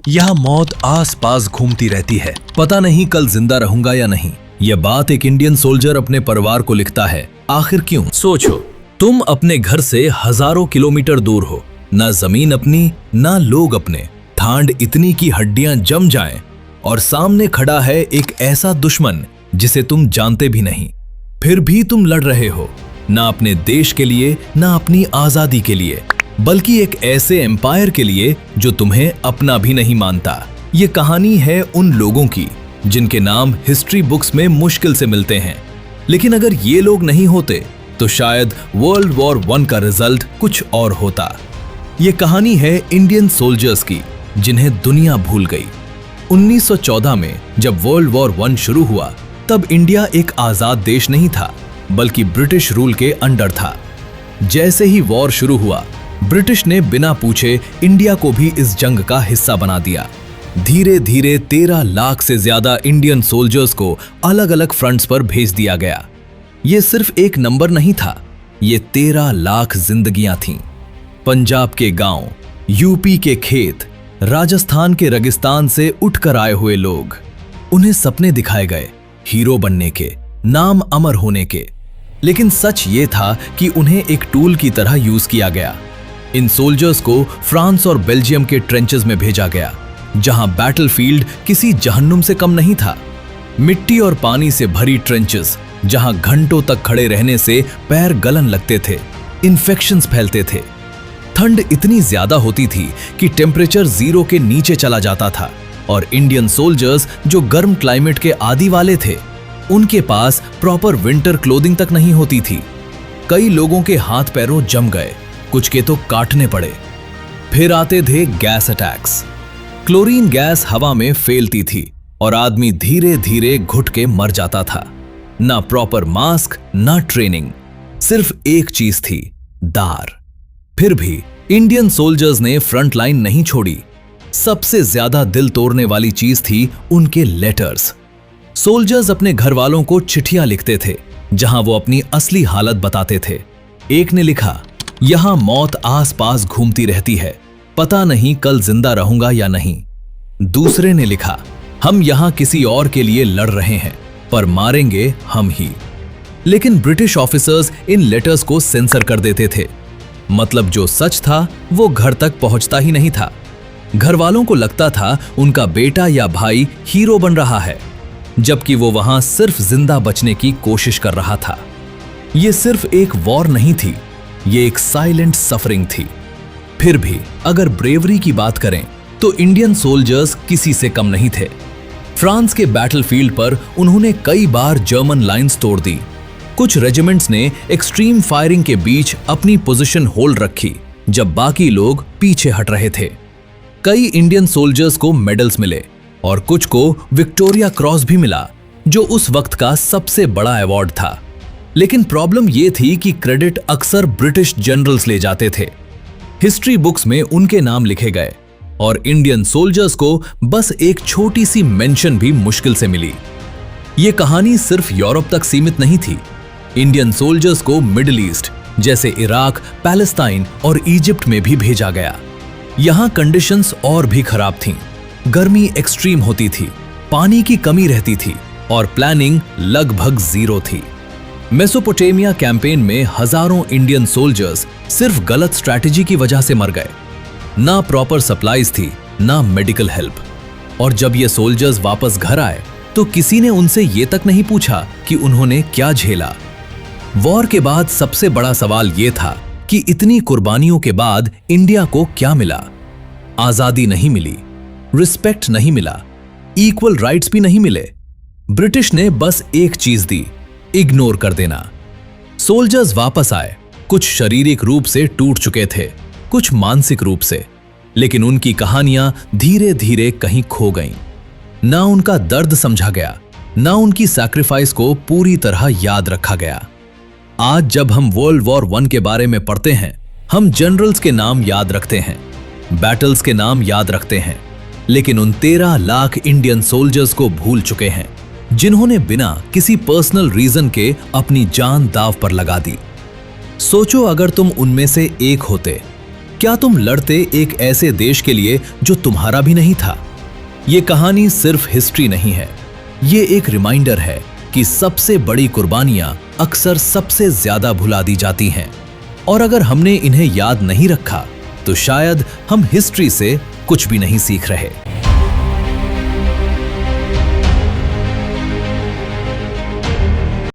यहाँ मौत आस पास घूमती रहती है, पता नहीं कल जिंदा रहूंगा या नहीं। यह बात एक इंडियन सोल्जर अपने परिवार को लिखता है। आखिर क्यों? सोचो, तुम अपने घर से हजारों किलोमीटर दूर हो, ना जमीन अपनी ना लोग अपने, ठांड इतनी की हड्डियां जम जाएं, और सामने खड़ा है एक ऐसा दुश्मन जिसे तुम जानते भी नहीं। फिर भी तुम लड़ रहे हो, ना अपने देश के लिए ना अपनी आजादी के लिए, बल्कि एक ऐसे एम्पायर के लिए जो तुम्हें अपना भी नहीं मानता। ये कहानी है उन लोगों की जिनके नाम हिस्ट्री बुक्स में मुश्किल से मिलते हैं, लेकिन अगर ये लोग नहीं होते तो शायद वर्ल्ड वॉर 1 का रिजल्ट कुछ और होता। ये कहानी है इंडियन सोल्जर्स की जिन्हें दुनिया भूल गई। 1914 में जब वर्ल्ड वॉर 1 शुरू हुआ तब इंडिया एक आजाद देश नहीं था, बल्कि ब्रिटिश रूल के अंडर था। जैसे ही वॉर शुरू हुआ, ब्रिटिश ने बिना पूछे इंडिया को भी इस जंग का हिस्सा बना दिया। धीरे धीरे 13 लाख से ज्यादा इंडियन सोल्जर्स को अलग अलग फ्रंट्स पर भेज दिया गया। ये सिर्फ एक नंबर नहीं था, ये 13 लाख जिंदगियां थीं। पंजाब के गांव, यूपी के खेत, राजस्थान के रेगिस्तान से उठकर आए हुए लोग, उन्हें सपने दिखाए गए हीरो बनने के, नाम अमर होने के। लेकिन सच ये था कि उन्हें एक टूल की तरह यूज किया गया। इन सोल्जर्स को फ्रांस और बेल्जियम के ट्रेंचेस में भेजा गया, जहां बैटलफील्ड किसी जहन्नुम से कम नहीं था। मिट्टी और पानी से भरी ट्रेंचेस, जहां घंटों तक खड़े रहने से पैर गलन लगते थे, इन्फेक्शंस फैलते थे। ठंड इतनी ज्यादा होती थी कि टेम्परेचर 0 के नीचे चला जाता था, और इंडियन सोल्जर्स जो गर्म क्लाइमेट के आदी वाले थे, उनके पास प्रॉपर विंटर क्लोथिंग तक नहीं होती थी। कई लोगों के हाथ पैरों जम गए, कुछ के तो काटने पड़े। फिर आते थे गैस अटैक्स। क्लोरीन गैस हवा में फैलती थी और आदमी धीरे धीरे घुट के मर जाता था। ना प्रॉपर मास्क ना ट्रेनिंग, सिर्फ एक चीज थी, दार। फिर भी इंडियन सोल्जर्स ने फ्रंट लाइन नहीं छोड़ी। सबसे ज्यादा दिल तोड़ने वाली चीज थी उनके लेटर्स। सोल्जर्स अपने घर वालों को चिट्ठियां लिखते थे, जहां वो अपनी असली हालत बताते थे। एक ने लिखा, यहां मौत आस पास घूमती रहती है, पता नहीं कल जिंदा रहूंगा या नहीं। दूसरे ने लिखा, हम यहां किसी और के लिए लड़ रहे हैं, पर मारेंगे हम ही। लेकिन ब्रिटिश ऑफिसर्स इन लेटर्स को सेंसर कर देते थे। मतलब जो सच था वो घर तक पहुंचता ही नहीं था। घर वालों को लगता था उनका बेटा या भाई हीरो बन रहा है, जबकि वो वहां सिर्फ जिंदा बचने की कोशिश कर रहा था। ये सिर्फ एक वॉर नहीं थी, ये एक साइलेंट सफरिंग थी। फिर भी अगर ब्रेवरी की बात करें तो इंडियन सोल्जर्स किसी से कम नहीं थे। फ्रांस के बैटलफील्ड पर उन्होंने कई बार जर्मन लाइंस तोड़ दी। कुछ रेजिमेंट्स ने एक्सट्रीम फायरिंग के बीच अपनी पोजीशन होल्ड रखी, जब बाकी लोग पीछे हट रहे थे। कई इंडियन सोल्जर्स को मेडल्स मिले और कुछ को विक्टोरिया क्रॉस भी मिला, जो उस वक्त का सबसे बड़ा अवार्ड था। लेकिन प्रॉब्लम यह थी कि क्रेडिट अक्सर ब्रिटिश जनरल्स ले जाते थे। हिस्ट्री बुक्स में उनके नाम लिखे गए और इंडियन सोल्जर्स को बस एक छोटी सी मेंशन भी मुश्किल से मिली। यह कहानी सिर्फ यूरोप तक सीमित नहीं थी। इंडियन सोल्जर्स को मिडिल ईस्ट जैसे इराक, पैलेस्टाइन और इजिप्ट में भी भेजा गया। यहां कंडीशंस और भी खराब थीं। गर्मी एक्सट्रीम होती थी, पानी की कमी रहती थी और प्लानिंग लगभग 0 थी। मेसोपोटामिया कैंपेन में हजारों इंडियन सोल्जर्स सिर्फ गलत स्ट्रैटेजी की वजह से मर गए। ना प्रॉपर सप्लाईज थी, ना मेडिकल हेल्प। और जब ये सोल्जर्स वापस घर आए तो किसी ने उनसे ये तक नहीं पूछा कि उन्होंने क्या झेला। वॉर के बाद सबसे बड़ा सवाल ये था कि इतनी कुर्बानियों के बाद इंडिया को क्या मिला? आजादी नहीं मिली, रिस्पेक्ट नहीं मिला, इक्वल राइट्स भी नहीं मिले। ब्रिटिश ने बस एक चीज दी, इग्नोर कर देना। सोल्जर्स वापस आए, कुछ शारीरिक रूप से टूट चुके थे, कुछ मानसिक रूप से, लेकिन उनकी कहानियां धीरे धीरे कहीं खो गईं। ना उनका दर्द समझा गया, ना उनकी सैक्रिफाइस को पूरी तरह याद रखा गया। आज जब हम वर्ल्ड वॉर 1 के बारे में पढ़ते हैं, हम जनरल्स के नाम याद रखते हैं, बैटल्स के नाम याद रखते हैं, लेकिन उन 13 लाख इंडियन सोल्जर्स को भूल चुके हैं, जिन्होंने बिना किसी पर्सनल रीजन के अपनी जान दांव पर लगा दी। सोचो अगर तुम उनमें से एक होते, क्या तुम लड़ते एक ऐसे देश के लिए जो तुम्हारा भी नहीं था? ये कहानी सिर्फ हिस्ट्री नहीं है, ये एक रिमाइंडर है कि सबसे बड़ी कुर्बानियां अक्सर सबसे ज्यादा भुला दी जाती हैं। और अगर हमने इन्हें याद नहीं रखा तो शायद हम हिस्ट्री से कुछ भी नहीं सीख रहे।